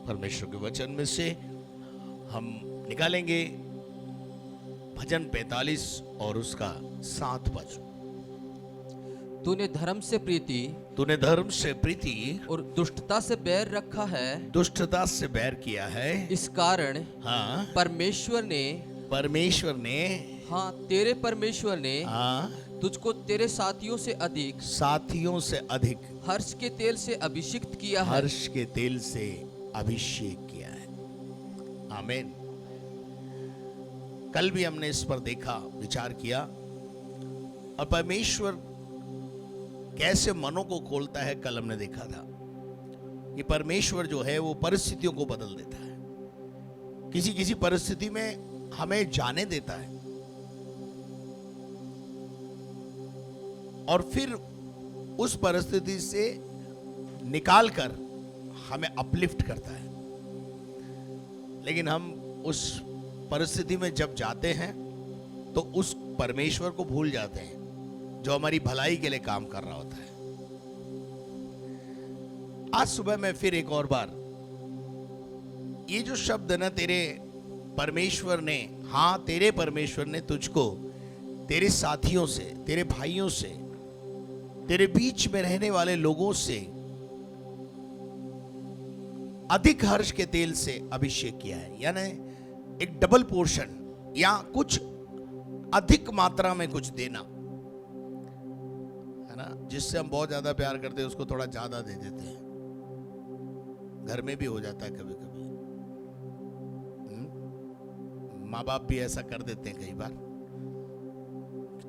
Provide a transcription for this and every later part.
परमेश्वर के वचन में से हम निकालेंगे भजन 45 और उसका 7 पद। तूने धर्म से प्रीति और दुष्टता से बैर रखा है, दुष्टता से बैर किया है। इस कारण हाँ, परमेश्वर ने तेरे परमेश्वर ने तुझको तेरे साथियों से अधिक हर्ष के तेल से अभिषेक किया है। हर्ष के तेल से अभिषेक किया है। आमीन। कल भी हमने इस पर देखा, विचार किया, और परमेश्वर कैसे मनों को खोलता है। कल हमने देखा था कि परमेश्वर जो है वो परिस्थितियों को बदल देता है, किसी किसी परिस्थिति में हमें जाने देता है और फिर उस परिस्थिति से निकाल कर हमें अपलिफ्ट करता है। लेकिन हम उस परिस्थिति में जब जाते हैं तो उस परमेश्वर को भूल जाते हैं जो हमारी भलाई के लिए काम कर रहा होता है। आज सुबह मैं फिर एक और बार ये जो शब्द ना, तेरे परमेश्वर ने तुझको तेरे साथियों से, तेरे भाइयों से, तेरे बीच में रहने वाले लोगों से अधिक हर्ष के तेल से अभिषेक किया है। यानी एक डबल पोर्शन या कुछ अधिक मात्रा में कुछ देना है ना। जिससे हम बहुत ज्यादा प्यार करते हैं उसको थोड़ा ज्यादा दे देते हैं। घर में भी हो जाता है कभी कभी। माँ बाप भी ऐसा कर देते हैं कई बार,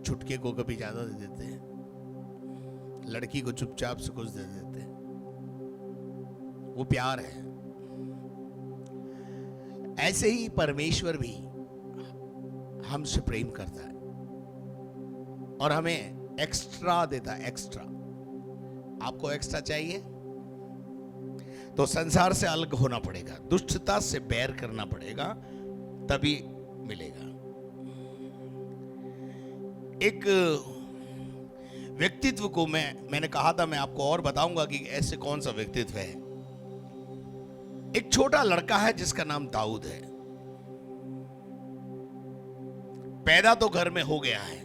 छुटके को कभी ज्यादा दे देते हैं, लड़की को चुपचाप से कुछ दे देते हैं। वो प्यार है। ऐसे ही परमेश्वर भी हमसे प्रेम करता है और हमें एक्स्ट्रा देता है। एक्स्ट्रा, आपको एक्स्ट्रा चाहिए तो संसार से अलग होना पड़ेगा, दुष्टता से बैर करना पड़ेगा, तभी मिलेगा। एक व्यक्तित्व को मैंने कहा था, मैं आपको और बताऊंगा कि ऐसे कौन सा व्यक्तित्व है। एक छोटा लड़का है जिसका नाम दाऊद है। पैदा तो घर में हो गया है,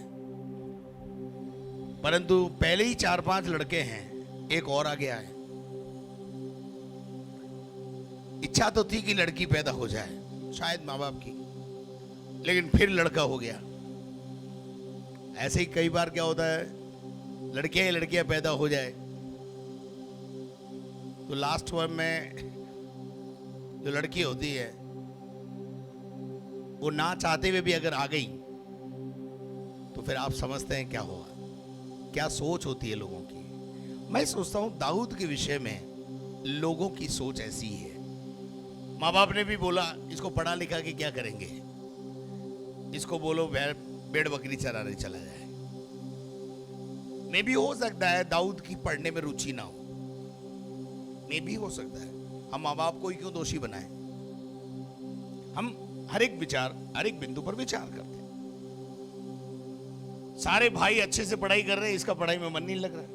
परंतु पहले ही 4-5 लड़के हैं, एक और आ गया है। इच्छा तो थी कि लड़की पैदा हो जाए, शायद माँ बाप की, लेकिन फिर लड़का हो गया। ऐसे ही कई बार क्या होता है, लड़कियां पैदा हो जाए तो लास्ट वन में जो लड़की होती है वो ना चाहते हुए भी अगर आ गई तो फिर आप समझते हैं क्या होगा, क्या सोच होती है लोगों की। मैं सोचता हूं दाऊद के विषय में लोगों की सोच ऐसी है। माँ बाप ने भी बोला इसको पढ़ा लिखा के क्या करेंगे, इसको बोलो भेड़ बकरी चराने चला जाए। मे भी हो सकता है दाऊद की पढ़ने में रुचि ना हो, मे भी हो सकता है। हम माँ बाप को ही क्यों दोषी बनाएं। हम हर एक बिंदु पर विचार करते हैं। सारे भाई अच्छे से पढ़ाई कर रहे हैं, इसका पढ़ाई में मन नहीं लग रहा,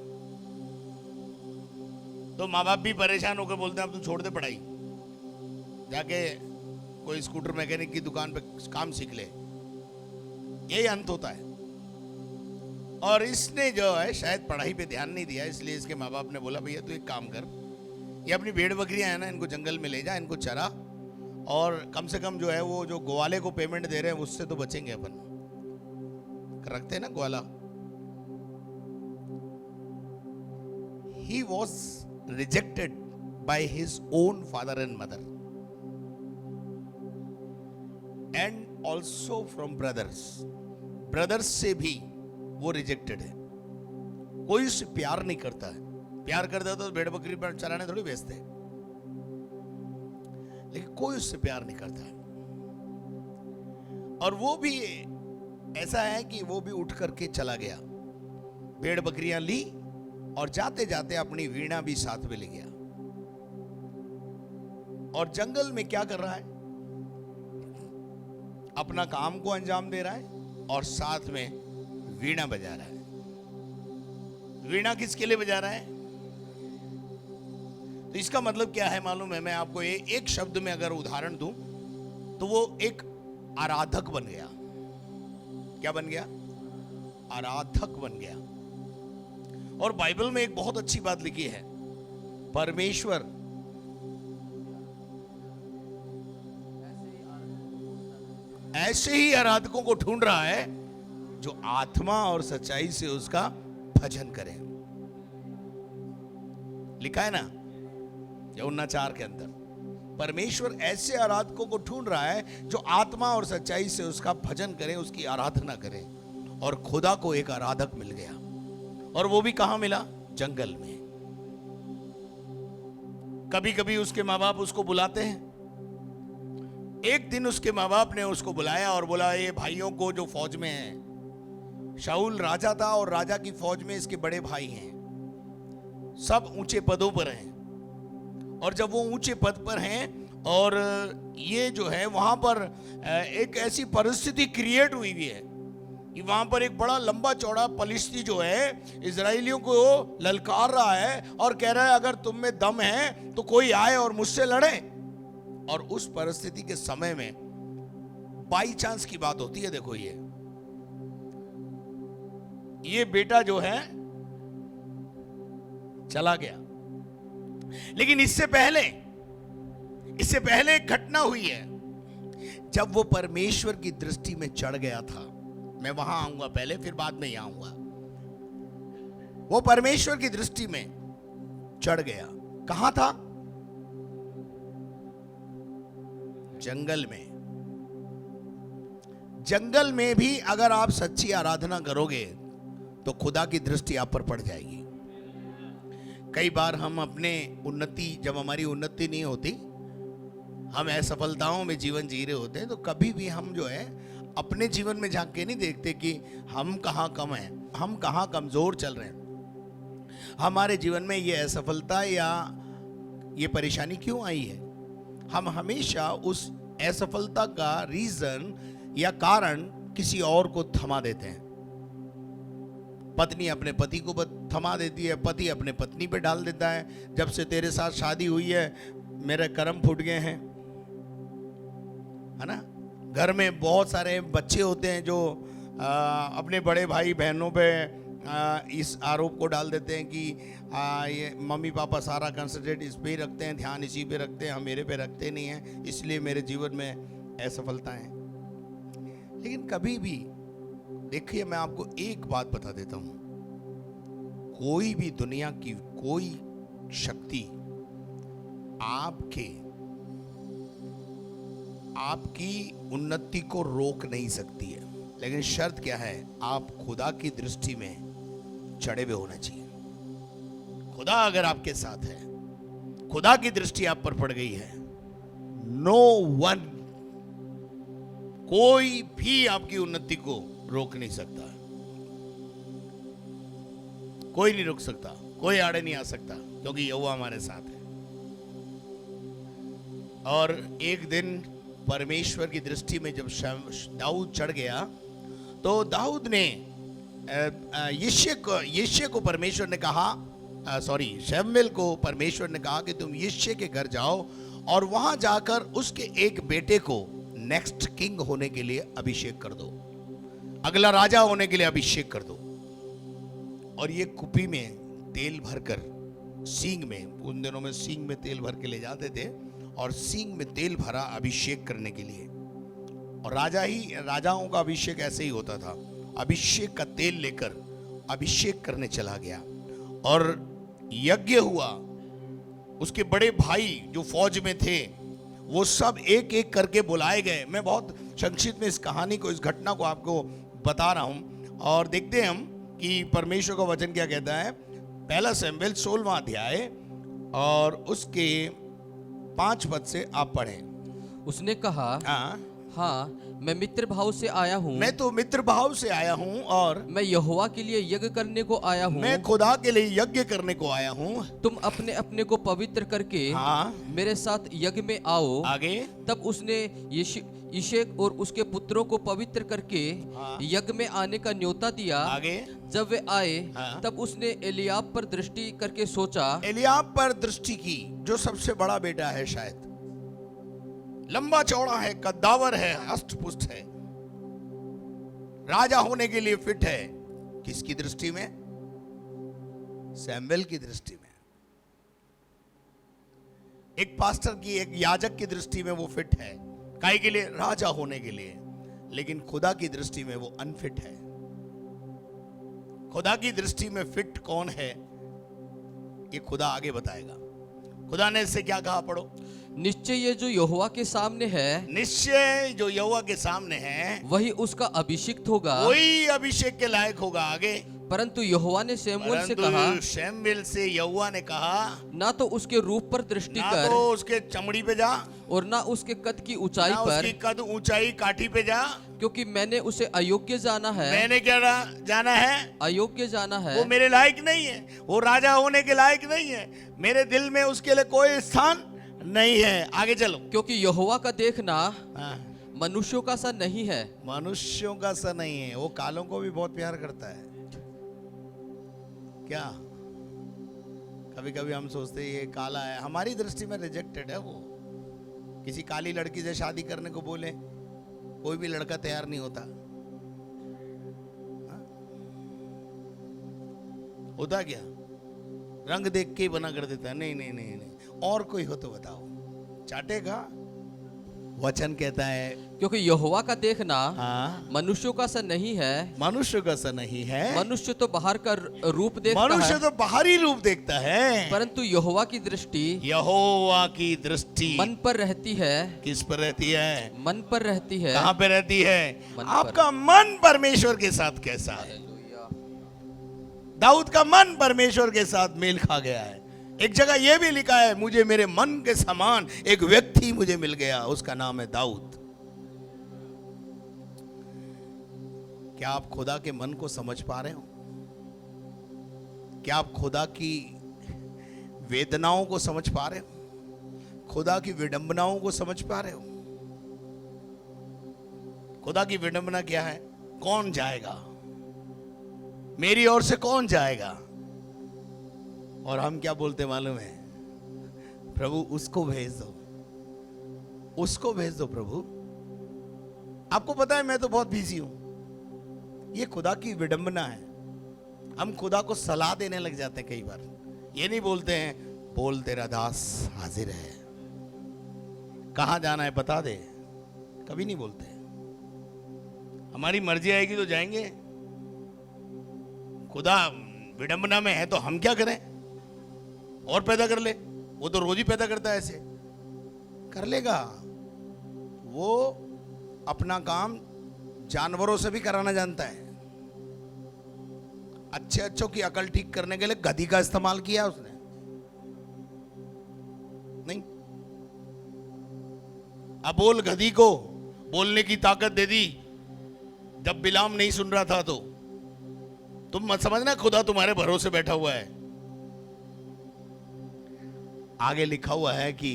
तो माँ बाप भी परेशान होकर बोलते हैं अब तू छोड़ दे पढ़ाई, जाके कोई स्कूटर मैकेनिक की दुकान पे काम सीख ले। यही अंत होता है। और इसने जो है शायद पढ़ाई पे ध्यान नहीं दिया, इसलिए इसके माँ बाप ने बोला भैया तू एक काम कर, ये अपनी भेड़ बकरियां है ना, इनको जंगल में ले जा, इनको चरा, और कम से कम जो है वो जो ग्वाले को पेमेंट दे रहे हैं उससे तो बचेंगे अपन। रखते हैं ना ग्वाला। He was rejected by his own father and mother and also from brothers. Brothers से भी वो रिजेक्टेड है। कोई उससे प्यार नहीं करता है। प्यार करता तो भेड़ बकरी पर चराने थोड़ी बेचते, लेकिन कोई उससे प्यार नहीं करता है। और वो भी ऐसा है कि वो भी उठ करके चला गया, भेड़ बकरियां ली और जाते जाते अपनी वीणा भी साथ में ले गया। और जंगल में क्या कर रहा है, अपना काम को अंजाम दे रहा है और साथ में वीणा बजा रहा है। वीणा किसके लिए बजा रहा है? तो तो इसका मतलब क्या है मालूम है? मैं आपको एक शब्द में अगर उदाहरण दूं तो वो एक आराधक बन गया। क्या बन गया? आराधक बन गया। और बाइबल में एक बहुत अच्छी बात लिखी है, परमेश्वर ऐसे ही आराधकों को ढूंढ रहा है जो आत्मा और सच्चाई से उसका भजन करें। लिखा है ना यूहन्ना 4 के अंदर, परमेश्वर ऐसे आराधकों को ढूंढ रहा है जो आत्मा और सच्चाई से उसका भजन करें, उसकी आराधना करें। और खुदा को एक आराधक मिल गया, और वो भी कहां मिला? जंगल में। कभी कभी उसके माँ बाप उसको बुलाते हैं। एक दिन उसके माँ बाप ने उसको बुलाया और बोला, ये भाइयों को जो फौज में है, शाऊल राजा था और राजा की फौज में इसके बड़े भाई हैं, सब ऊंचे पदों पर हैं। और जब वो ऊंचे पद पर हैं और ये जो है वहां पर एक ऐसी परिस्थिति क्रिएट हुई हुई है कि वहां पर एक बड़ा लंबा चौड़ा पलिश्ती जो है इजराइलियों को ललकार रहा है और कह रहा है, अगर तुम में दम है तो कोई आए और मुझसे लड़े। और उस परिस्थिति के समय में बाई चांस की बात होती है। देखो ये बेटा जो है चला गया, लेकिन इससे पहले एक घटना हुई है जब वो परमेश्वर की दृष्टि में चढ़ गया था। मैं वहां आऊंगा पहले, फिर बाद में यहां आऊंगा। वो परमेश्वर की दृष्टि में चढ़ गया। कहां था? जंगल में। जंगल में भी अगर आप सच्ची आराधना करोगे तो खुदा की दृष्टि आप पर पड़ जाएगी। कई बार हम अपने जब हमारी उन्नति नहीं होती, हम असफलताओं में जीवन जी रहे होते हैं, तो कभी भी हम जो है अपने जीवन में झांक के नहीं देखते कि हम कहाँ कम हैं, हम कहाँ कमजोर चल रहे हैं, हमारे जीवन में ये असफलता या ये परेशानी क्यों आई है। हम हमेशा उस असफलता का रीजन या कारण किसी और को थमा देते हैं। पत्नी अपने पति को थमा देती है, पति अपने पत्नी पे डाल देता है, जब से तेरे साथ शादी हुई है मेरे कर्म फूट गए हैं, है ना। घर में बहुत सारे बच्चे होते हैं जो अपने बड़े भाई बहनों पे इस आरोप को डाल देते हैं कि ये मम्मी पापा सारा कंसंट्रेट इस पे ही रखते हैं, ध्यान इसी पे रखते हैं, हम मेरे पे रखते नहीं हैं, इसलिए मेरे जीवन में असफलता है। लेकिन कभी भी देखिए, मैं आपको एक बात बता देता हूं, कोई भी दुनिया की कोई शक्ति आपकी उन्नति को रोक नहीं सकती है। लेकिन शर्त क्या है? आप खुदा की दृष्टि में चढ़े हुए होना चाहिए। खुदा अगर आपके साथ है, खुदा की दृष्टि आप पर पड़ गई है, नो वन, कोई भी आपकी उन्नति को रोक नहीं सकता। कोई नहीं रोक सकता, कोई आड़े नहीं आ सकता, क्योंकि यहोवा हमारे साथ है। और एक दिन परमेश्वर की दृष्टि में जब दाऊद चढ़ गया, तो दाऊद ने यिशै को परमेश्वर ने कहा, शमूएल को परमेश्वर ने कहा कि तुम यिशै के घर जाओ और वहां जाकर उसके एक बेटे को नेक्स्ट किंग होने के लिए अभिषेक कर दो, अगला राजा होने के लिए अभिषेक कर दो। और ये कुपी में तेल भरकर सींग में, उन दिनों में सींग में तेल भर के ले जाते थे, और सींग में तेल भरा अभिषेक करने के लिए। और राजाओं का अभिषेक ऐसे ही होता था, अभिषेक का तेल लेकर अभिषेक करने चला गया और यज्ञ हुआ। उसके बड़े भाई जो फौज में थे वो सब एक एक करके बुलाए गए। मैं बहुत संक्षिप्त में इस कहानी को, इस घटना को आपको बता रहा हूं, और देखते हैं हम कि परमेश्वर का वचन क्या कहता है। पहला शमूएल 16वां अध्याय और उसके 5 पद से आप पढ़ें। उसने कहा, हाँ, मैं मित्र भाव से आया हूँ। मैं तो मित्र भाव से आया हूँ और मैं यहोवा के लिए यज्ञ करने को आया हूँ। मैं खुदा के लिए यज्ञ करने को आया हूँ। तुम अपने अपने को पवित्र करके हाँ, मेरे साथ यज्ञ में आओ। आगे। तब उसने यिशेक और उसके पुत्रों को पवित्र करके यज्ञ में आने का न्योता दिया। आगे। जब वे आए तब उसने एलियाब पर दृष्टि करके सोचा। एलियाब पर दृष्टि की, जो सबसे बड़ा बेटा है, शायद लंबा चौड़ा है, कद्दावर है, हष्ट-पुष्ट है, राजा होने के लिए फिट है। किसकी दृष्टि में? सैमुएल की दृष्टि में। एक पास्टर की, एक याजक की दृष्टि में वो फिट है, काहे के लिए? राजा होने के लिए। लेकिन खुदा की दृष्टि में वो अनफिट है। खुदा की दृष्टि में फिट कौन है, ये खुदा आगे बताएगा। खुदा ने इससे क्या कहा, पढ़ो। निश्चय ये जो यहोवा के सामने है, निश्चय जो यहोवा के सामने है, वही उसका अभिषिक्त होगा, वही अभिषेक के लायक होगा। आगे। परंतु यहोवा ने शमूएल से कहा, शमूएल से यहोवा ने कहा, ना तो उसके रूप पर दृष्टि ना कर, तो उसके चमड़ी पे जा, और ना उसके कद की ऊंचाई ना पर, उसकी कद ऊंचाई काठी पे जा, क्योंकि मैंने उसे अयोग्य जाना है। मैंने क्या जाना है? अयोग्य जाना है। वो मेरे लायक नहीं है, वो राजा होने के लायक नहीं है, मेरे दिल में उसके लिए कोई स्थान नहीं है। आगे चलो। क्योंकि यहोवा का देखना मनुष्यों का सा नहीं है। मनुष्यों का सा नहीं है। वो कालों को भी बहुत प्यार करता है। क्या कभी कभी हम सोचते हैं ये काला है, हमारी दृष्टि में रिजेक्टेड है। वो किसी काली लड़की से शादी करने को बोले, कोई भी लड़का तैयार नहीं होता। होता क्या? रंग देख के ही बना कर देता है। नहीं नहीं नहीं नहीं, और कोई हो तो बताओ, चाटेगा। वचन कहता है, क्योंकि यहोवा का देखना मनुष्यों का सा नहीं है। मनुष्य का सा नहीं है। मनुष्य तो बाहर का रूप देखता है, मनुष्य तो बाहरी रूप देखता है, परंतु यहोवा की दृष्टि, यहोवा की दृष्टि मन पर रहती है। किस पर रहती है? मन पर रहती है। कहाँ पे रहती है? आपका मन परमेश्वर के साथ कैसा है? दाऊद का मन परमेश्वर के साथ मेल खा गया है। एक जगह यह भी लिखा है, मुझे मेरे मन के समान एक व्यक्ति मुझे मिल गया, उसका नाम है दाऊद। क्या आप खुदा के मन को समझ पा रहे हो? क्या आप खुदा की वेदनाओं को समझ पा रहे हो? खुदा की विडंबनाओं को समझ पा रहे हो? खुदा की विडंबना क्या है? कौन जाएगा मेरी ओर से? कौन जाएगा? और हम क्या बोलते मालूम है? प्रभु उसको भेज दो, उसको भेज दो प्रभु। आपको पता है मैं तो बहुत बिजी हूं। ये खुदा की विडंबना है। हम खुदा को सलाह देने लग जाते हैं कई बार। ये नहीं बोलते हैं, बोल तेरा दास हाजिर है, कहां जाना है बता दे। कभी नहीं बोलते। हमारी मर्जी आएगी तो जाएंगे। खुदा विडंबना में है तो हम क्या करें? और पैदा कर ले। वो तो रोज ही पैदा करता है, ऐसे कर लेगा। वो अपना काम जानवरों से भी कराना जानता है। अच्छे अच्छों की अकल ठीक करने के लिए गधी का इस्तेमाल किया उसने? नहीं। अब बोल गधी को बोलने की ताकत दे दी जब बिलाम नहीं सुन रहा था। तो तुम मत समझना खुदा तुम्हारे भरोसे बैठा हुआ है। आगे लिखा हुआ है कि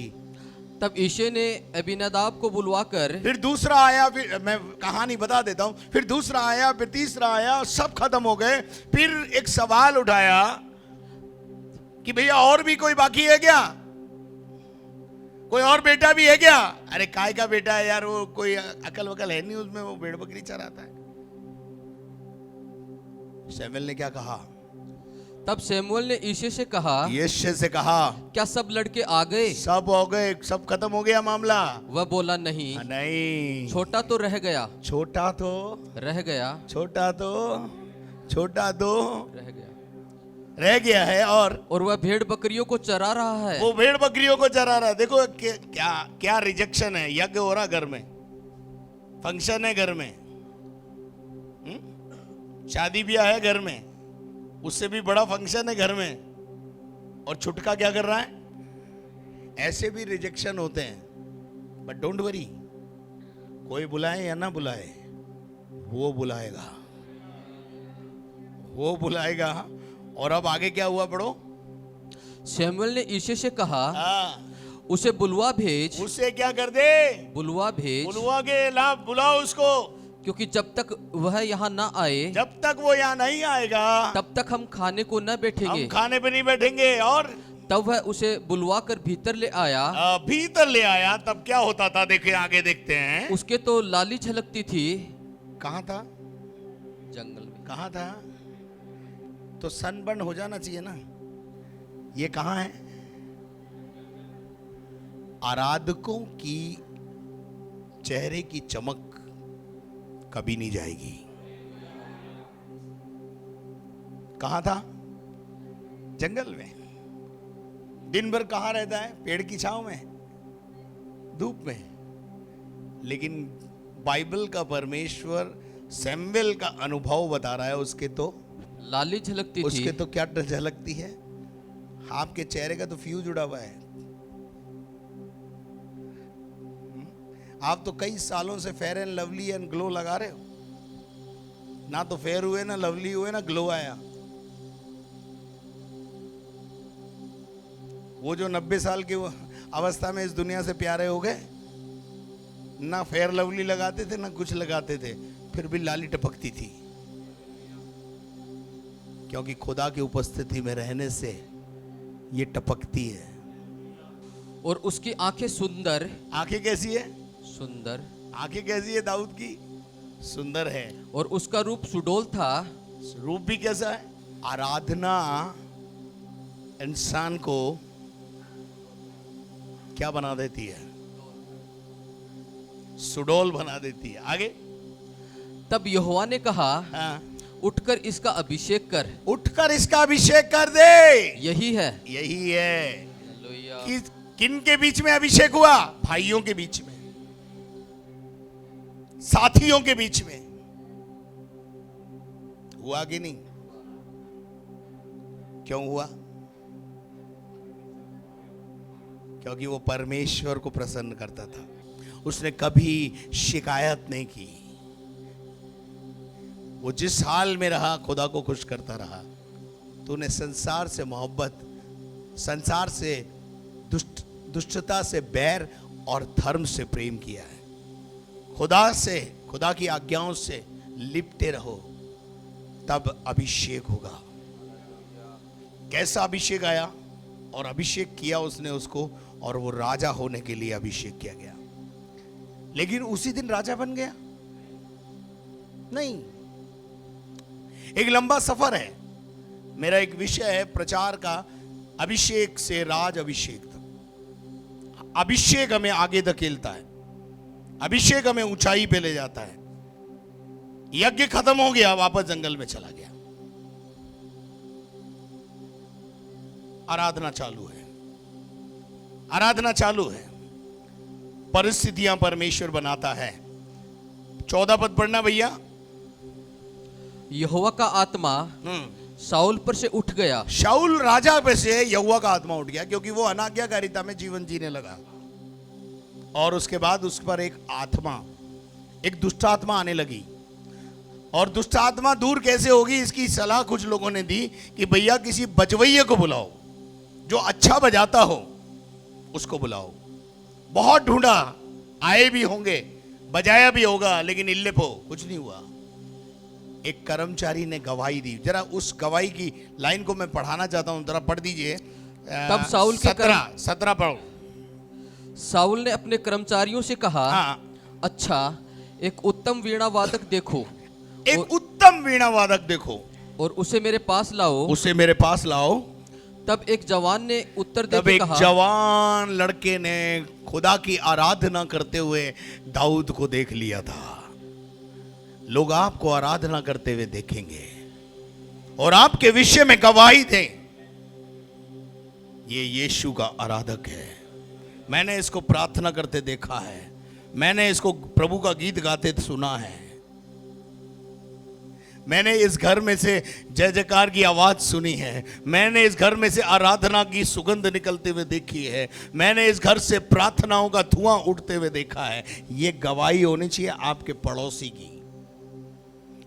तब यिशै ने अबीनादाब को बुलवाकर, फिर दूसरा आया। फिर मैं कहानी बता देता हूं। फिर दूसरा आया, फिर तीसरा आया, सब खत्म हो गए। फिर एक सवाल उठाया कि भैया और भी कोई बाकी है क्या? कोई और बेटा भी है क्या? अरे काय का बेटा है यार, वो कोई अकल वकल है नहीं उसमें, वो भेड़ बकरी चराता है। शमूएल ने क्या कहा? तब शमूएल ने यिशै से कहा, यिशै से कहा, क्या सब लड़के आ गए? सब हो गए, सब खत्म हो गया मामला। वह बोला, नहीं नहीं, छोटा तो रह गया। छोटा तो रह गया। छोटा तो रह गया है। और वह भेड़ बकरियों को चरा रहा है। वो भेड़ बकरियों को चरा रहा है। देखो क्या रिजेक्शन है। यज्ञ हो रहा घर में, फंक्शन है घर में, शादी ब्याह है घर में, उससे भी बड़ा फंक्शन है घर में, और छुटका क्या कर रहा है? ऐसे भी रिजेक्शन होते हैं, बट डोंट वरी, कोई बुलाए या ना बुलाए, वो बुलाएगा, वो बुलाएगा। और अब आगे क्या हुआ, पढ़ो। शमूएल ने यिशै से कहा, उसे बुलवा भेज। उसे क्या कर दे, बुलवा भेज, बुलवा के ला, बुलाओ उसको, क्योंकि जब तक वह यहाँ ना आए, जब तक वो यहाँ नहीं आएगा तब तक हम खाने को न बैठेंगे। हम खाने पे नहीं बैठेंगे। और तब वह उसे बुलवा कर भीतर ले आया। भीतर ले आया, तब क्या होता था, देखिए आगे देखते हैं। उसके तो लाली झलकती थी। कहाँ था, जंगल में। कहाँ था, तो सनबर्न हो जाना चाहिए ना। ये कहाँ है, आराधकों की चेहरे की चमक कभी नहीं जाएगी। कहां था, जंगल में। दिन भर कहां रहता है, पेड़ की छांव में, धूप में। लेकिन बाइबल का परमेश्वर सैमुएल का अनुभव बता रहा है, उसके तो लाली झलकती थी। उसके तो क्या झलकती है, आपके चेहरे का तो फ्यूज उड़ा हुआ है। आप तो कई सालों से fair and lovely and glow लगा रहे हो, ना तो फेयर हुए, ना लवली हुए, ना ग्लो आया। वो जो 90 साल की अवस्था में इस दुनिया से प्यारे हो गए, ना फेयर लवली लगाते थे, ना कुछ लगाते थे, फिर भी लाली टपकती थी। क्योंकि खुदा की उपस्थिति में रहने से ये टपकती है। और उसकी आंखें सुंदर। आंखें कैसी है, सुंदर। आंखें कैसी है दाऊद की, सुंदर है। और उसका रूप सुडौल था। रूप भी कैसा है, आराधना इंसान को क्या बना देती है, सुडौल बना देती है। आगे, तब यहोवा ने कहा, हाँ, उठकर इसका अभिषेक कर। उठकर इसका अभिषेक कर दे। यही है, यही है। हालेलुया। किन के बीच में अभिषेक हुआ, भाइयों के बीच में, साथियों के बीच में हुआ कि नहीं, क्यों हुआ, क्योंकि वो परमेश्वर को प्रसन्न करता था। उसने कभी शिकायत नहीं की। वो जिस हाल में रहा खुदा को खुश करता रहा। तूने संसार से मोहब्बत, संसार से दुष्टता से बैर और धर्म से प्रेम किया है। खुदा से, खुदा की आज्ञाओं से लिपटे रहो, तब अभिषेक होगा। कैसा अभिषेक आया, और अभिषेक किया उसने उसको, और वो राजा होने के लिए अभिषेक किया गया। लेकिन उसी दिन राजा बन गया नहीं। एक लंबा सफर है। मेरा एक विषय है प्रचार का, अभिषेक से राज अभिषेक तक। अभिषेक हमें आगे धकेलता है, अभिषेक हमें ऊंचाई पे ले जाता है। यज्ञ खत्म हो गया, वापस जंगल में चला गया। आराधना चालू है, आराधना चालू है। परिस्थितियां परमेश्वर बनाता है। 14 पद पढ़ना भैया। यहोवा का आत्मा शाऊल पर से उठ गया। शाऊल राजा पे से यहोवा का आत्मा उठ गया, क्योंकि वो अनाज्ञाकारिता में जीवन जीने लगा। और उसके बाद उस पर एक आत्मा, एक दुष्ट आत्मा आने लगी। और दुष्ट आत्मा दूर कैसे होगी, इसकी सलाह कुछ लोगों ने दी कि भैया किसी बजवैये को बुलाओ, जो अच्छा बजाता हो उसको बुलाओ। बहुत ढूंढा, आए भी होंगे, बजाया भी होगा, लेकिन इल्लेपो कुछ नहीं हुआ। एक कर्मचारी ने गवाही दी। जरा उस गवाही की लाइन को मैं पढ़ाना चाहता हूं, जरा पढ़ दीजिए। तब शाऊल के 17 पढ़ो। शाऊल ने अपने कर्मचारियों से कहा, हाँ, अच्छा, एक उत्तम वीणा वादक देखो, एक उत्तम वीणा वादक देखो, और उसे मेरे पास लाओ। उसे मेरे पास लाओ। तब एक जवान ने उत्तर तब देके एक कहा, जवान लड़के ने खुदा की आराधना करते हुए दाऊद को देख लिया था। लोग आपको आराधना करते हुए देखेंगे और आपके विषय में गवाही दें, ये यीशु का आराधक है। मैंने इसको प्रार्थना करते देखा है, मैंने इसको प्रभु का गीत गाते सुना है। मैंने इस घर में से जय जयकार की आवाज सुनी है, मैंने इस घर में से आराधना की सुगंध निकलते हुए देखी है, मैंने इस घर से प्रार्थनाओं का धुआं उठते हुए देखा है। ये गवाही होनी चाहिए आपके पड़ोसी की।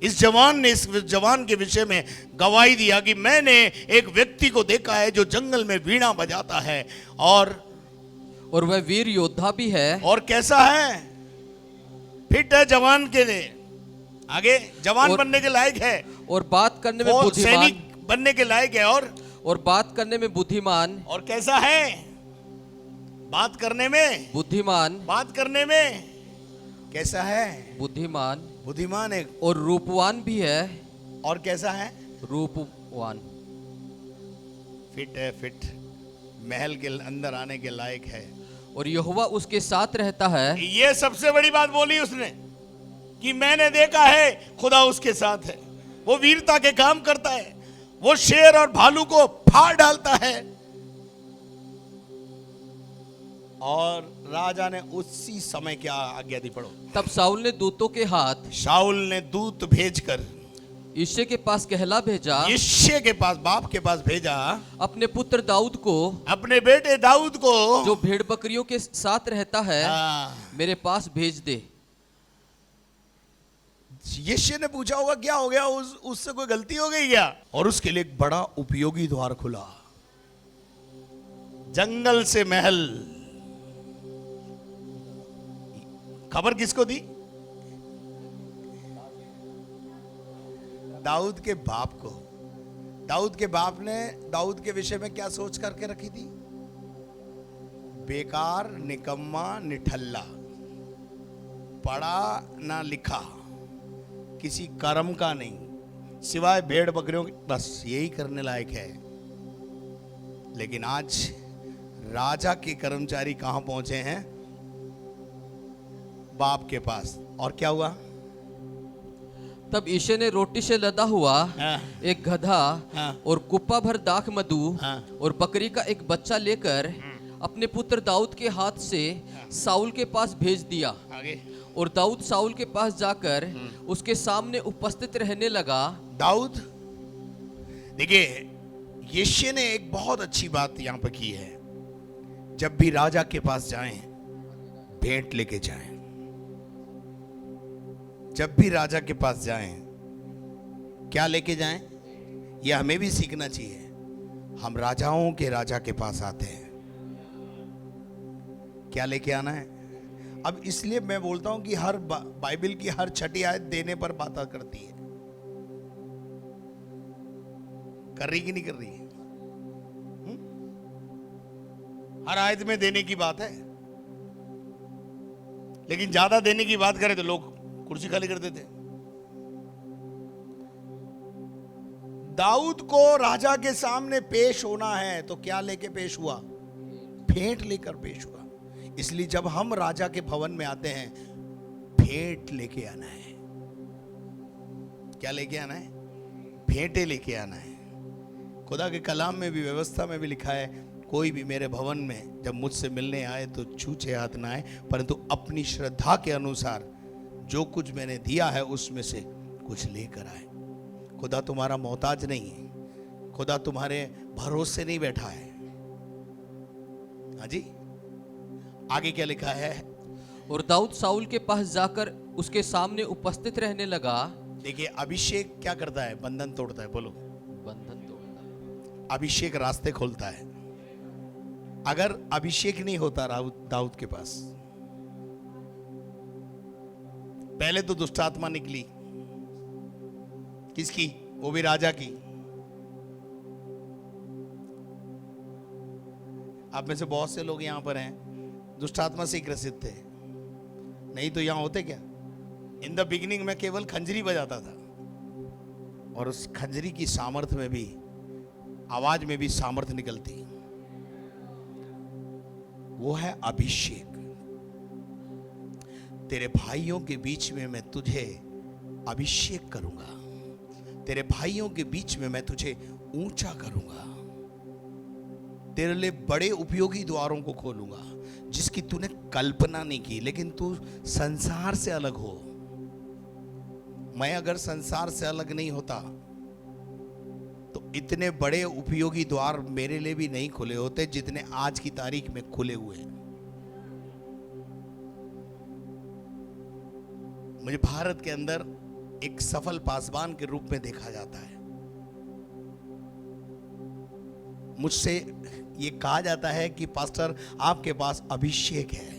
इस जवान ने इस जवान के विषय में गवाही दिया कि मैंने एक व्यक्ति को देखा है जो जंगल में वीणा बजाता है और वह वीर योद्धा भी है। और कैसा है? फिट है जवान के लिए, आगे जवान बनने के लायक है और बात करने में बुद्धिमान, सैनिक बनने के लायक है और बात करने में बुद्धिमान। और कैसा है? बात करने में बुद्धिमान। बात करने में कैसा है? बुद्धिमान। बुद्धिमान है और रूपवान भी है। और कैसा है? रूपवान। फिट है, फिट, महल के अंदर आने के लायक है। और यहोवा उसके साथ रहता है। ये सबसे बड़ी बात बोली उसने कि मैंने देखा है खुदा उसके साथ है। वो वीरता के काम करता है, वो शेर और भालू को फाड़ डालता है। और राजा ने उसी समय क्या आज्ञा दी? पढ़ो। तब शाऊल ने दूतों के हाथ, शाऊल ने दूत भेजकर यिशै के पास कहला भेजा, यिशै के पास, बाप के पास भेजा, अपने पुत्र दाऊद को, अपने बेटे दाऊद को जो भेड़ बकरियों के साथ रहता है, मेरे पास भेज दे। यिशै ने पूछा होगा क्या हो गया, उससे कोई गलती हो गई क्या? और उसके लिए एक बड़ा उपयोगी द्वार खुला। जंगल से महल। खबर किसको दी? दाऊद के बाप को। दाऊद के बाप ने दाऊद के विषय में क्या सोच करके रखी थी? बेकार, निकम्मा, निठल्ला, पढ़ा ना लिखा, किसी कर्म का नहीं, सिवाय भेड़ बकरियों के, बस यही करने लायक है। लेकिन आज राजा के कर्मचारी कहां पहुंचे हैं? बाप के पास। और क्या हुआ? तब यिशै ने रोटी से लदा हुआ एक गधा और कुप्पा भर दाख मधु और बकरी का एक बच्चा लेकर अपने पुत्र दाऊद के हाथ से शाऊल के पास भेज दिया। आगे। और दाऊद शाऊल के पास जाकर उसके सामने उपस्थित रहने लगा। दाऊद, देखिए, यिशै ने एक बहुत अच्छी बात यहां पर की है। जब भी राजा के पास जाएं, भेंट लेके जाएं। जब भी राजा के पास जाएं, क्या लेके जाएं? ये हमें भी सीखना चाहिए। हम राजाओं के राजा के पास आते हैं, क्या लेके आना है? अब इसलिए मैं बोलता हूं कि हर बाइबल की हर छठी आयत देने पर बात करती है। कर रही कि नहीं कर रही है? हर आयत में देने की बात है, लेकिन ज्यादा देने की बात करें तो लोग कुर्सी खाली कर देते। दाऊद को राजा के सामने पेश होना है तो क्या लेके पेश हुआ? भेंट लेकर पेश हुआ। इसलिए जब हम राजा के भवन में आते हैं, भेंट लेके आना है। क्या लेके आना है? भेंटे लेके आना है। खुदा के कलाम में भी, व्यवस्था में भी लिखा है, कोई भी मेरे भवन में जब मुझसे मिलने आए तो छूछे हाथ ना आए, परंतु अपनी श्रद्धा के अनुसार जो कुछ मैंने दिया है उसमें से कुछ लेकर आए। खुदा तुम्हारा मोहताज नहीं है, खुदा तुम्हारे भरोसे नहीं बैठा है। हाँ जी, आगे क्या लिखा है? और दाऊद शाऊल के पास जाकर उसके सामने उपस्थित रहने लगा। देखिए, अभिषेक क्या करता है? बंधन तोड़ता है। बोलो, बंधन तोड़ता है। अभिषेक रास्ते खोलता है। अगर अभिषेक नहीं होता दाऊद के पास, पहले तो दुष्ट आत्मा निकली। किसकी? वो भी राजा की। आप में से बहुत से लोग यहां पर हैं दुष्ट आत्मा से ग्रसित थे, नहीं तो यहां होते क्या? इन द बिगिनिंग में केवल खंजरी बजाता था, और उस खंजरी की सामर्थ्य में भी, आवाज में भी सामर्थ्य निकलती। वो है अभिषेक। तेरे भाइयों के बीच में मैं तुझे अभिषेक करूंगा, तेरे भाइयों के बीच में मैं तुझे ऊंचा करूंगा, तेरे लिए बड़े उपयोगी द्वारों को खोलूंगा जिसकी तूने कल्पना नहीं की, लेकिन तू संसार से अलग हो। मैं अगर संसार से अलग नहीं होता तो इतने बड़े उपयोगी द्वार मेरे लिए भी नहीं खुले होते जितने आज की तारीख में खुले हुए हैं। मुझे भारत के अंदर एक सफल पासवान के रूप में देखा जाता है। मुझसे ये कहा जाता है कि पास्टर आपके पास अभिषेक है,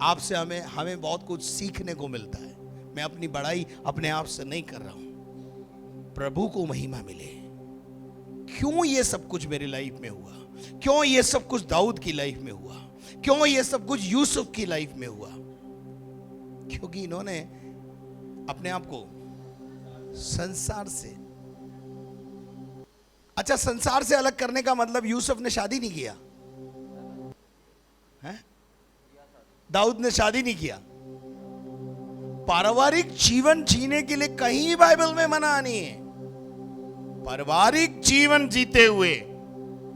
आपसे हमें बहुत कुछ सीखने को मिलता है। मैं अपनी बड़ाई अपने आप से नहीं कर रहा हूं, प्रभु को महिमा मिले। क्यों ये सब कुछ मेरी लाइफ में हुआ, क्यों ये सब कुछ दाऊद की लाइफ में हुआ, क्यों ये सब कुछ यूसुफ की लाइफ में हुआ? क्योंकि इन्होंने अपने आप को संसार से, अच्छा संसार से अलग करने का मतलब यूसुफ ने शादी नहीं किया है? दाऊद ने शादी नहीं किया। पारिवारिक जीवन जीने के लिए कहीं बाइबल में मना नहीं है। पारिवारिक जीवन जीते हुए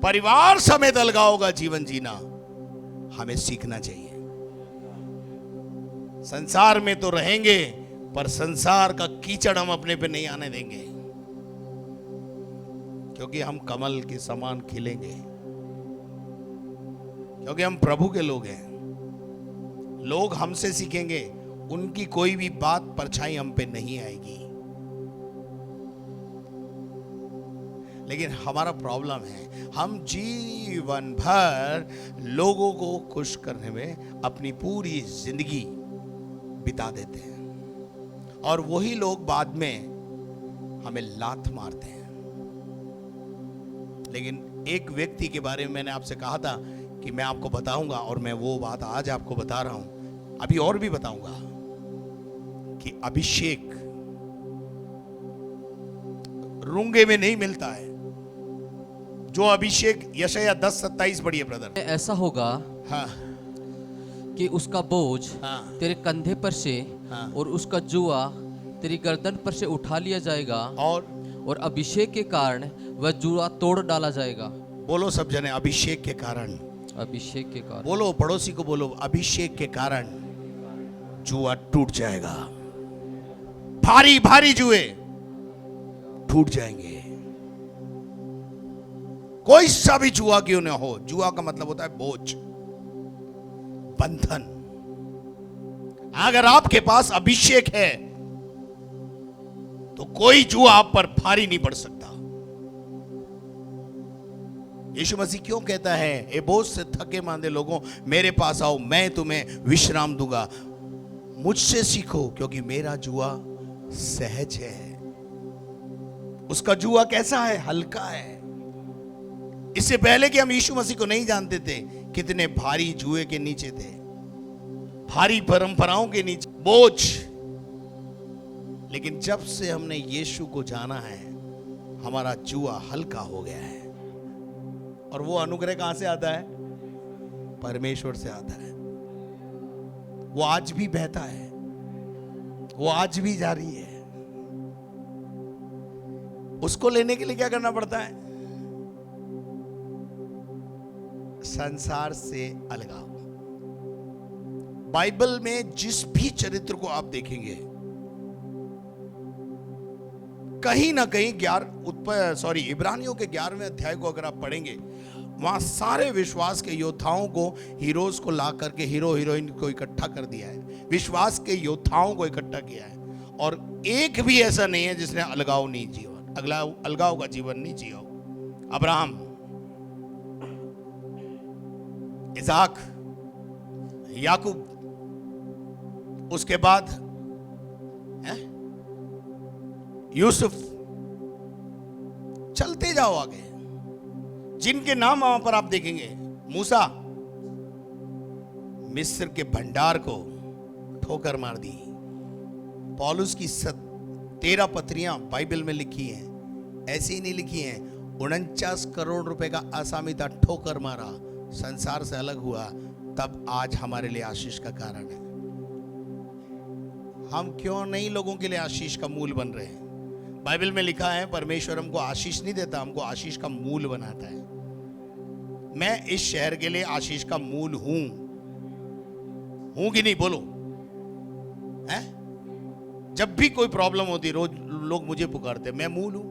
परिवार समेत अलगाव का जीवन जीना हमें सीखना चाहिए। संसार में तो रहेंगे पर संसार का कीचड़ हम अपने पे नहीं आने देंगे, क्योंकि हम कमल के समान खिलेंगे, क्योंकि हम प्रभु के लोग हैं। लोग हमसे सीखेंगे, उनकी कोई भी बात परछाई हम पे नहीं आएगी। लेकिन हमारा प्रॉब्लम है, हम जीवन भर लोगों को खुश करने में अपनी पूरी जिंदगी बिता देते हैं और वही लोग बाद में हमें लात मारते हैं। लेकिन एक व्यक्ति के बारे में मैंने आपसे कहा था कि मैं आपको बताऊंगा, और मैं वो बात आज आपको बता रहा हूं, अभी और भी बताऊंगा कि अभिषेक रूंगे में नहीं मिलता है। जो अभिषेक, यशायाह 10:27 पढ़िए ब्रदर। ऐसा होगा हाँ कि उसका बोझ हाँ तेरे कंधे पर से हाँ और उसका जुआ तेरी गर्दन पर से उठा लिया जाएगा, और अभिषेक के कारण वह जुआ तोड़ डाला जाएगा। बोलो सब जने, अभिषेक के कारण। अभिषेक के कारण। बोलो, पड़ोसी को बोलो, अभिषेक के कारण जुआ टूट जाएगा। भारी भारी जुए टूट जाएंगे। कोई सा भी जुआ क्यों ना हो, जुआ का मतलब होता है बोझ, बंधन। अगर आपके पास अभिषेक है तो कोई जुआ आप पर भारी नहीं पड़ सकता। यीशु मसीह क्यों कहता है, ए बोझ से थके मांदे लोगों मेरे पास आओ, मैं तुम्हें विश्राम दूंगा। मुझसे सीखो क्योंकि मेरा जुआ सहज है। उसका जुआ कैसा है? हल्का है। इससे पहले कि हम यीशु मसीह को नहीं जानते थे, कितने भारी जुए के नीचे थे, भारी परंपराओं के नीचे, बोझ। लेकिन जब से हमने यीशु को जाना है, हमारा जुआ हल्का हो गया है। और वो अनुग्रह कहां से आता है? परमेश्वर से आता है। वो आज भी बहता है, वो आज भी जारी है। उसको लेने के लिए क्या करना पड़ता है? संसार से अलगाव। बाइबल में जिस भी चरित्र को आप देखेंगे, कहीं ना कहीं इब्रानियों के 11वें अध्याय को अगर आप पढ़ेंगे, वहां सारे विश्वास के योद्धाओं को, हीरोज को ला करके, हीरो हीरोइन को इकट्ठा कर दिया है, विश्वास के योद्धाओं को इकट्ठा किया है। और एक भी ऐसा नहीं है जिसने अलगाव नहीं जिया, अलगाव का जीवन नहीं जिया। अब्राहम, इसाक, याकूब, उसके बाद यूसुफ, चलते जाओ आगे। जिनके नाम वहां पर आप देखेंगे, मूसा, मिस्र के भंडार को ठोकर मार दी। पौलुस की 13 पत्रियां बाइबल में लिखी हैं, ऐसी ही नहीं लिखी हैं। 49 करोड़ रुपए का असामिता ठोकर मारा, संसार से अलग हुआ, तब आज हमारे लिए आशीष का कारण है। हम क्यों नहीं लोगों के लिए आशीष का मूल बन रहे हैं? बाइबल में लिखा है, परमेश्वर हमको आशीष नहीं देता, हमको आशीष का मूल बनाता है। मैं इस शहर के लिए आशीष का मूल हूं कि नहीं? बोलो, है? जब भी कोई प्रॉब्लम होती, रोज लोग मुझे पुकारते, मैं मूल हूं,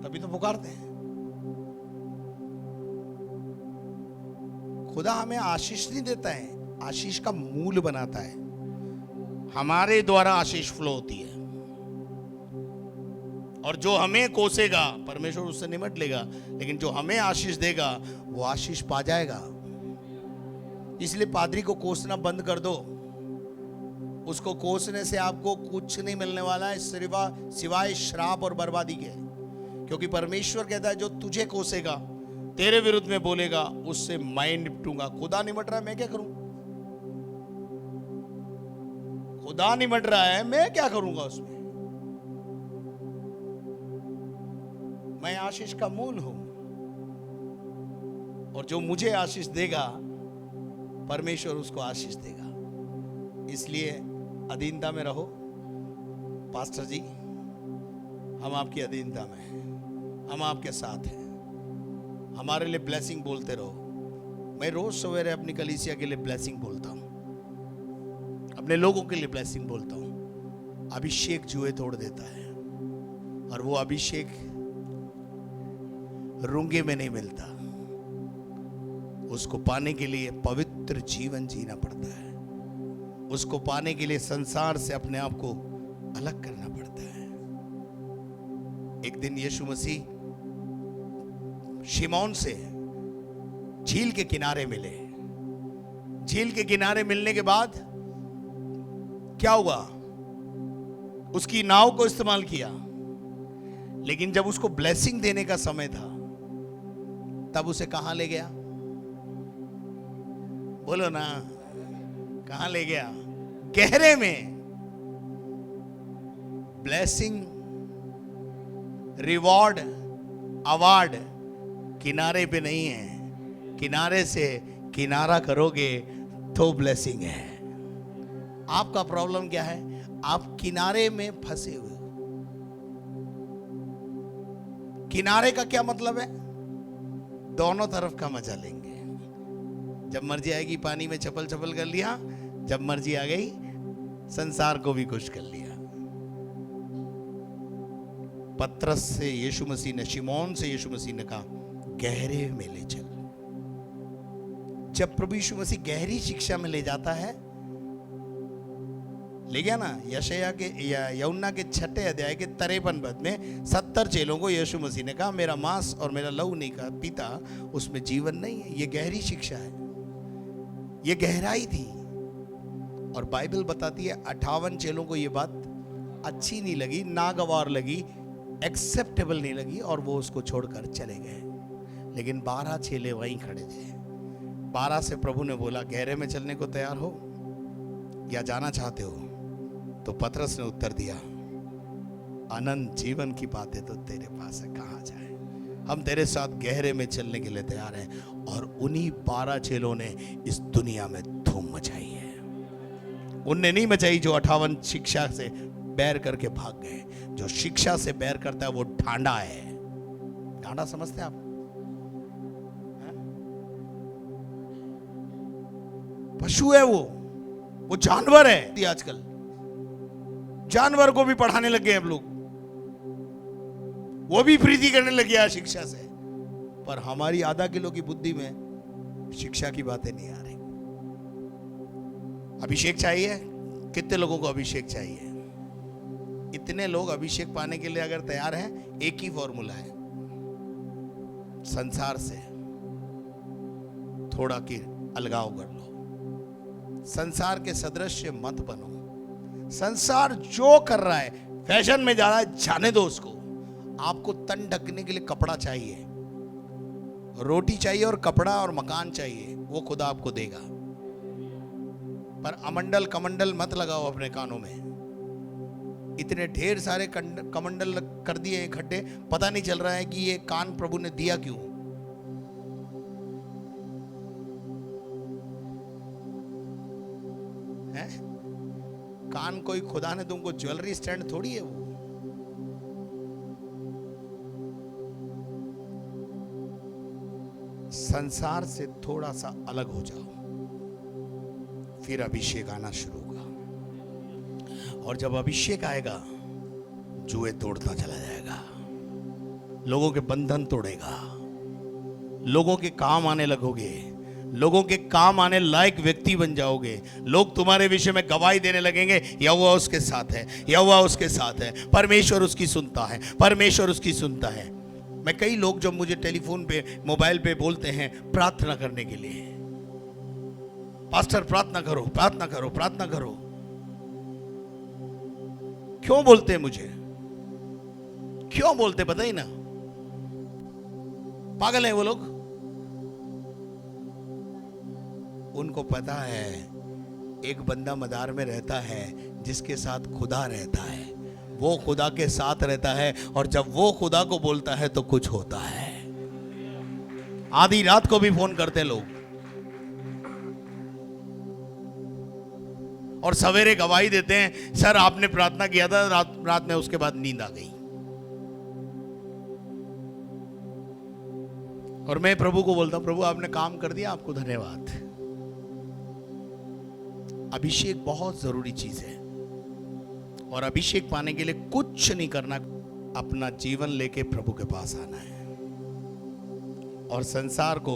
तभी तो पुकारते हैं। खुदा हमें आशीष नहीं देता है, आशीष का मूल बनाता है। हमारे द्वारा आशीष फ्लो होती है, और जो हमें कोसेगा परमेश्वर उससे निमट लेगा, लेकिन जो हमें आशीष देगा वो आशीष पा जाएगा। इसलिए पादरी को कोसना बंद कर दो। उसको कोसने से आपको कुछ नहीं मिलने वाला है सिवाय श्राप और बर्बादी के। क्योंकि परमेश्वर कहता है जो तुझे कोसेगा, तेरे विरुद्ध में बोलेगा, उससे मैं निपटूंगा। खुदा निमट रहा है, मैं क्या करूं? खुदा निमट रहा है, मैं क्या करूंगा उसमें? मैं आशीष का मूल हूं, और जो मुझे आशीष देगा परमेश्वर उसको आशीष देगा। इसलिए अधीनता में रहो। पास्टर जी, हम आपकी अधीनता में हैं, हम आपके साथ हैं। हमारे लिए ब्लेसिंग बोलते रहो। मैं रोज सवेरे अपनी कलीसिया के लिए ब्लेसिंग बोलता हूं, अपने लोगों के लिए ब्लेसिंग बोलता हूं। अभिषेक जुए तोड़ देता है, और वो अभिषेक रूंगे में नहीं मिलता। उसको पाने के लिए पवित्र जीवन जीना पड़ता है। उसको पाने के लिए संसार से अपने आप को अलग करना पड़ता है। एक दिन यीशु मसीह शिमौन से झील के किनारे मिले। झील के किनारे मिलने के बाद क्या हुआ? उसकी नाव को इस्तेमाल किया, लेकिन जब उसको ब्लेसिंग देने का समय था तब उसे कहां ले गया? बोलो ना, कहां ले गया? गहरे में। ब्लेसिंग, रिवॉर्ड, अवार्ड किनारे पे नहीं है। किनारे से किनारा करोगे तो ब्लेसिंग है। आपका प्रॉब्लम क्या है? आप किनारे में फंसे हुए हो। किनारे का क्या मतलब है? दोनों तरफ का मजा लेंगे। जब मर्जी आएगी पानी में चपल चपल कर लिया, जब मर्जी आ गई संसार को भी खुश कर लिया। पतरस से यीशु मसीह ने, शिमौन से यीशु मसीह ने कहा गहरे में ले चल। जब प्रभु यीशु मसीह गहरी शिक्षा में ले जाता है, ले गया ना। यशायाह के यूहन्ना के 6 अध्याय के 53 पद में 70 चेलों को यीशु मसीह ने कहा मेरा मांस और मेरा लहू नहीं का पीता उसमें जीवन नहीं है। ये गहरी शिक्षा है, ये गहराई थी। और बाइबल बताती है 58 चेलों को ये बात अच्छी नहीं लगी, नागवार लगी, एक्सेप्टेबल नहीं लगी, और वो उसको छोड़कर चले गए। लेकिन 12 चेले वहीं खड़े थे। 12 से प्रभु ने बोला गहरे में चलने को तैयार हो या जाना चाहते हो? तो पतरस ने उत्तर दिया अनंत जीवन की बातें तो तेरे पास है, कहां जाए? हम तेरे साथ गहरे में चलने के लिए तैयार हैं। और उन्हीं 12 चेलों ने इस दुनिया में धूम मचाई है। उनने नहीं मचाई जो 58 शिक्षा से बैर करके भाग गए। जो शिक्षा से बैर करता है वो ढांडा है। ढांडा समझते हैं आप? पशु है वो जानवर है। आजकल जानवर को भी पढ़ाने लग गए हम लोग, वो भी प्रीति करने लग गया शिक्षा से। पर हमारी आधा किलो की बुद्धि में शिक्षा की बातें नहीं आ रही। अभिषेक चाहिए। कितने लोगों को अभिषेक चाहिए? इतने लोग अभिषेक पाने के लिए अगर तैयार हैं, एक ही फॉर्मूला है, संसार से थोड़ा की अलगाव कर लो। संसार के सदृश मत बनो। संसार जो कर रहा है, फैशन में जा रहा है, जाने दो उसको। आपको तन ढकने के लिए कपड़ा चाहिए, रोटी चाहिए, और कपड़ा और मकान चाहिए, वो खुदा आपको देगा। पर अमंडल कमंडल मत लगाओ अपने कानों में। इतने ढेर सारे कमंडल कर दिए इकट्ठे, पता नहीं चल रहा है कि ये कान प्रभु ने दिया क्यों। है? कान कोई खुदा ने तुमको ज्वेलरी स्टैंड थोड़ी है वो। संसार से थोड़ा सा अलग हो जाओ, फिर अभिषेक आना शुरू होगा। और जब अभिषेक आएगा, जुए तोड़ता चला जाएगा, लोगों के बंधन तोड़ेगा, लोगों के काम आने लगोगे, लोगों के काम आने लायक व्यक्ति बन जाओगे। लोग तुम्हारे विषय में गवाही देने लगेंगे, यहोवा उसके साथ है, यहोवा उसके साथ है, परमेश्वर उसकी सुनता है, परमेश्वर उसकी सुनता है। मैं कई लोग जब मुझे टेलीफोन पे, मोबाइल पे बोलते हैं प्रार्थना करने के लिए, पास्टर प्रार्थना करो, प्रार्थना करो, प्रार्थना करो। क्यों बोलते हैं मुझे? क्यों बोलते पता ही ना, पागल हैं वो लोग। उनको पता है एक बंदा मदार में रहता है जिसके साथ खुदा रहता है, वो खुदा के साथ रहता है, और जब वो खुदा को बोलता है तो कुछ होता है। आधी रात को भी फोन करते हैं लोग और सवेरे गवाही देते हैं, सर आपने प्रार्थना किया था, रात में उसके बाद नींद आ गई। और मैं प्रभु को बोलता हूं, प्रभु आपने काम कर दिया, आपको धन्यवाद। अभिषेक बहुत जरूरी चीज है, और अभिषेक पाने के लिए कुछ नहीं करना, अपना जीवन लेके प्रभु के पास आना है और संसार को